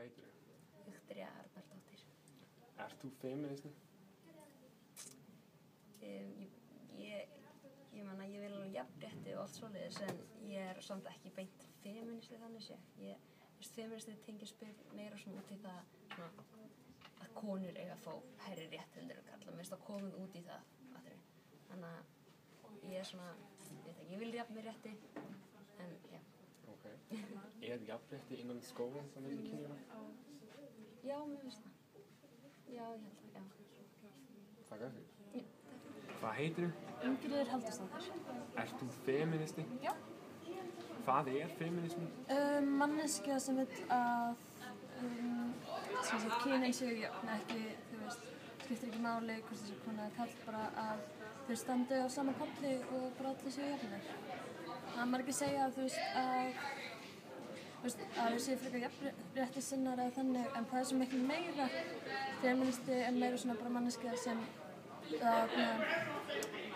heitir þú? Viktoría Arnardóttir. Ert þú feministi? Ég meina, ég vil alveg jafnrétti og allt svoleiðis, en ég samt ekki beint feministi þannig sé. Feministi tengist meira svona út í það svona, að konur eiga að fá hærri rétt heldur en karla. Mér finnst það komið út í það atriði. Þannig að ég svona, ég vil jafn mér rétti, en já. Ok. Jafnrétti innan skólans á milli kynjanna? Já, mér finnst það. Já, ég held það, já. Þakka fyrir. Já, takk. Hvað heitir þú? Ingrid Halldórsdóttir. Ert þú feministi? Já. Hvað er feminismi? Manneskja sem vill að kynin séu jöfn, ekki, þú veist, skiptir ekki máli hvort þessi kona er kall, bara að þau standi á sama palli og bara allir séu jöfnir. Það er margir segja að þau séu frekar jafnréttissinnar eða þannig, en það er svo miklu meira. Feministi er meira svona bara manneskja sem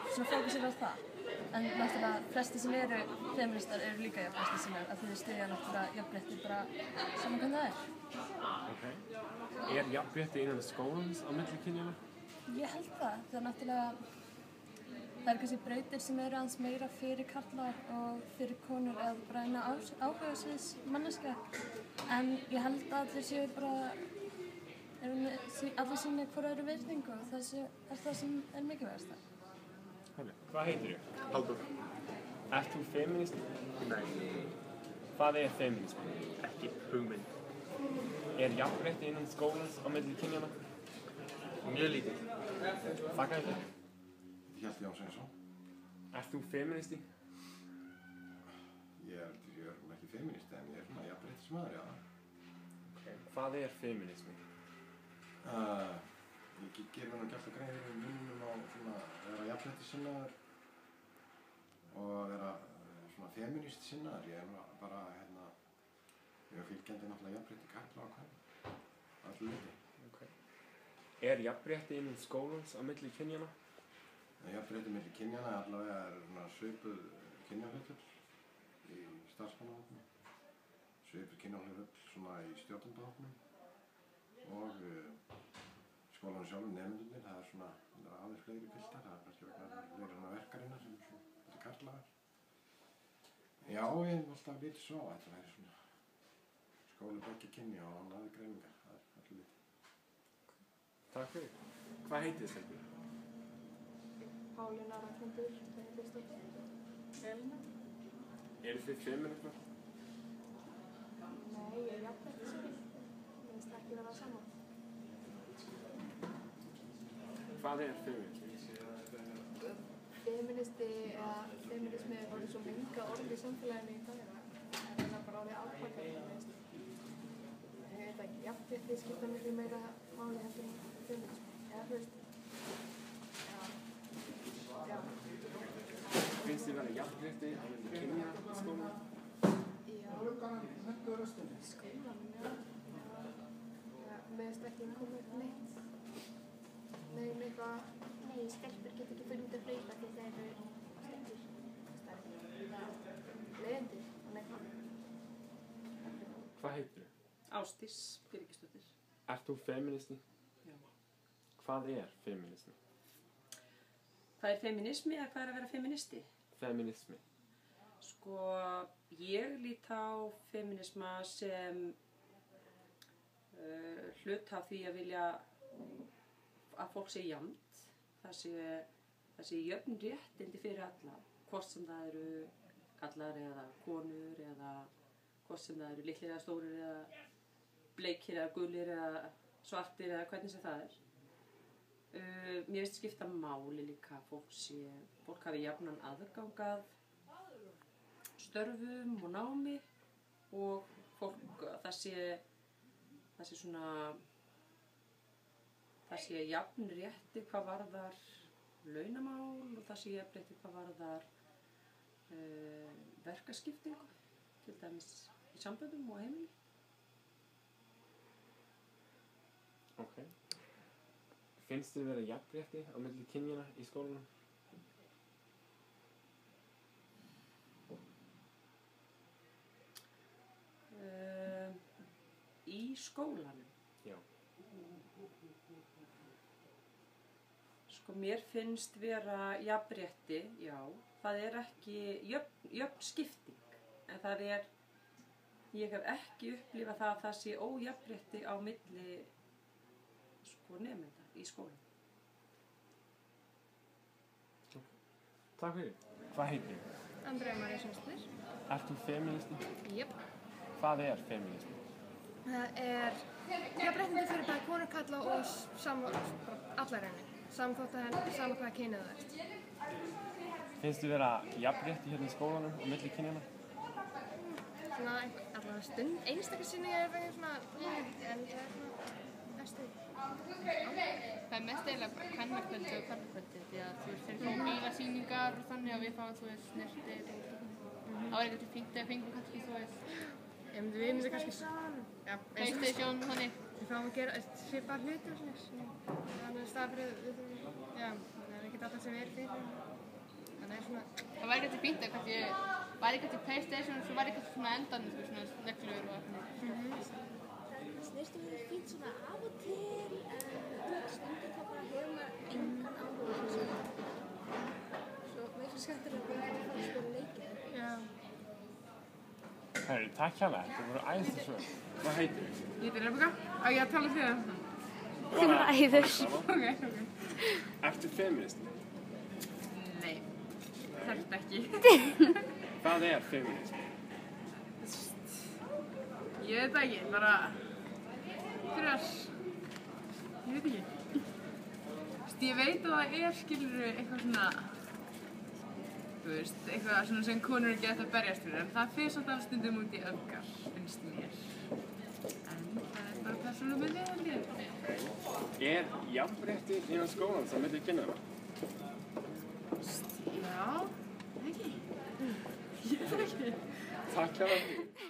svona fókusir á það. En náttúrulega flesti sem eru feministar eru líka jafnréttissinnar, að þau styðja náttúrulega jafnrétti bara saman hvernig það er. Ok. Jafnrétti innan skólans á milli kynjanna? Ég held það. Það er náttúrulega, það eru kannski brautir sem eru aðeins meira fyrir karla og fyrir konur eða bara eina áhugasviðs manneskja. En ég held að allir séu bara, allir sýni hvora eru virðingu og það er það sem er mikilvægast það. Hvað heitir þú? Halldór. Ert þú feministi? Nei. Hvað er feminismi? Ekki hugmynd. Jafnrétti innan skólans á milli kynjanna? Mjög lítið. Þakka fyrir. Hjalti Jón Sveinsson. Ert þú feministi? Ég er ekki feministi, en ég er svona jafnréttismaður, já. Okay. Hvað er feminismi? Ég gerir mér nú gert að greina fyrir munum á svona að vera jafnréttissinnaður og að vera svona feministsinnaður. Ég er nú bara, ég er fylgjandi náttúrulega jafnrétti karla og kvenna. Allir luti. Okay. Jafnrétti innan skólans á milli kynjanna? Jafnrétti milli kynjanna allavega er svona svipuð kynjahlutföll í starfsmannahópnum, svipuð kynjahlutföll svona í stjórnendahópnum og skólanum sjálfum nemendurnir, það er svona aðeins fleiri piltar, það er kannski vegna að það er fleiri svona verkarinnar sem er svona karlaðar. Já, ég hef alltaf litið svo að þetta væri svona skóli beggja kynja og án aðeins greiningar, það er allir litið. Takk fyrir. Hvað heitir þið stelpur? Pálína Ragnhildur Benediktsdóttir. Elina. Eru þið feministar? Nei, ég er jafnréttissinni. Ég finnst ekki vera saman. Hvað er feminismi? Feministi eða feminismi er orðið svo menga orð í samfélaginu í dag. Það er bara orðið afbakað. Ég veit ekki, jafnrétti skipta miklu meira máli heldur en feminismi. Eða þú veist, já. Finnst þið vera jafnrétti á milli kynjanna í skólanum? Já. Skólanum, já. Mér finnst ekki komið neitt. Nei, stelpur geta ekki fyrir út að hlaupa því það eru stelpur. Leiðindir, þannig hvað. Hvað heitir þið? Ásdís Birgisdóttir. Ert þú feministi? Já. Hvað er feminismi? Hvað er feminismi eða hvað er að vera feministi? Feminismi. Sko, ég lít á feminisma sem hlut af því að vilja að fólk sé jafnt, það sé jöfn réttindi fyrir alla, hvort sem það eru kallar eða konur eða hvort sem það eru litlir eða stórir eða bleikir eða gulir eða svartir eða hvernig sem það er. Mér finnst skipta máli líka að fólk hafi jafnan aðgangað störfum og námi og fólk það sé svona það sé jafn rétti hvað varðar launamál og það sé jafn rétti hvað varðar verkaskiptingu, til dæmis í samböndum og heimili. Ok. Finnst þið vera jafnrétti á milli kynjanna í skólanum? í skólanum. Já. Sko, mér finnst vera jafnrétti, já, það er ekki jöfn skipting, en það er, ég hef ekki upplifað það að það sé ójafnrétti á milli, sko, nemenda í skólanum. Takk fyrir. Hvað heitir þið? Andrea María Svensdóttir. Ert þú feministi? Jöp. Hvað er feminismi? Það er jafnréttindi fyrir bæði konur, karla og allar raunin. Samþótt að sama hvaða kynið það er. Finnst þið vera jafnrétti hérna í skólanum á milli kynjanna? Svona allavega stund, einstakar sinni er veginn svona, en það er svona eftir. Það er mest eiginlega bara kvennakvöldi og karlakvöldi því að þú veist, þeir fá bílasýningar og þannig að við fáum, þú veist, snertir og það var eitthvað fínt eða fengum kannski, þú veist, Við myndum kannski PlayStation og þannig. Við fáum að gera svipað hluti og svona. Þannig að staðfrið, það er ekkert alltaf sem við erum fyrir. Þannig að svona... Það væri eitthvað fínt eða kannski, væri eitthvað PlayStation og svo væri eitthvað svona endanum, þú veist, svona neglur og eitthvað. Snertum við fínt svona af og til, stundum þá bara hefur maður engan áhuga á þessu. Svo mér finnst skemmtilega bara að fara að spila leikið. Já. Herri, takk hérlega. Þetta voru æðislega svör. Hvað heitir þið? Ég heiti Rebecca. Á ég að tala fyrir það? Þið voru æður. Ok. Ertu feministi? Nei, þetta ekki. Hvað er feminismi? Ég veit það ekki, bara... Ég veit ekki. Ég veit að það er, skilurðu, eitthvað svona... Þú veist, eitthvað svona sem konur geta að berjast fyrir, en það fer samt alveg stundum út í öfgar, finnst mér. En það er bara persónubundið, held ég. Er jafnrétti innan skólans á milli kynjanna? Já, ekki. Ég veit ekki. Takk hérlega.